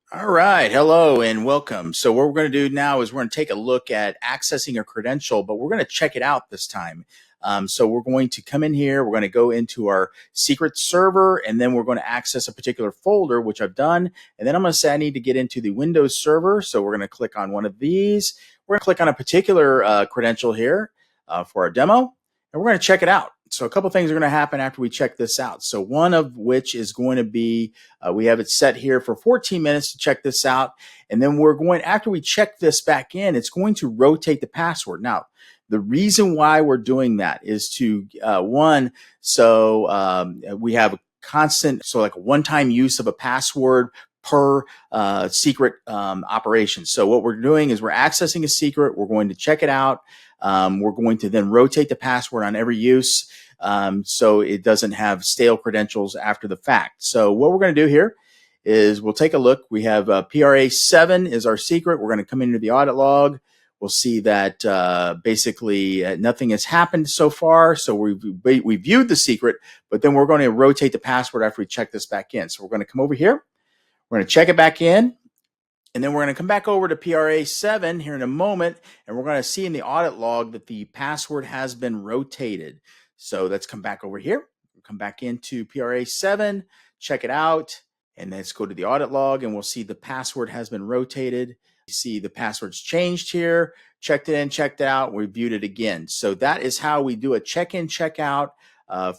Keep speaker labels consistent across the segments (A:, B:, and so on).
A: All right. Hello and welcome. So what we're going to do now is we're going to take a look at accessing a credential, but we're going to check it out this time. So we're going to come in here. We're going to go into our secret server, and then we're going to access a particular folder, which I've done. And then I'm going to say I need to get into the Windows server. So we're going to click on one of these. We're going to click on a particular credential here for our demo, and we're going to check it out. So a couple things are going to happen after we check this out. So one of which is going to be, we have it set here for 14 minutes to check this out. And then we're going, after we check this back in, it's going to rotate the password. Now, the reason why we're doing that is to, we have a constant, so like a one-time use of a password per secret operation. So what we're doing is we're accessing a secret. We're going to check it out. We're going to then rotate the password on every use so it doesn't have stale credentials after the fact. So what we're going to do here is we'll take a look. We have PRA7 is our secret. We're going to come into the audit log. We'll see that basically nothing has happened so far. So we viewed the secret, but then we're going to rotate the password after we check this back in. So we're going to come over here. We're going to check it back in. And then we're going to come back over to PRA7 here in a moment, and we're going to see in the audit log that the password has been rotated. So let's come back over here. We'll come back into PRA7, check it out, and let's go to the audit log, and we'll see the password has been rotated. You see the password's changed here, checked it in, checked it out, we viewed it again. So that is how we do a check-in, check-out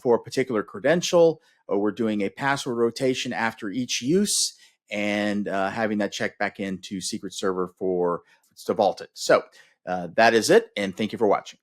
A: for a particular credential. We're doing a password rotation after each use, and having that check back into Secret Server to vault it. So that is it, and thank you for watching.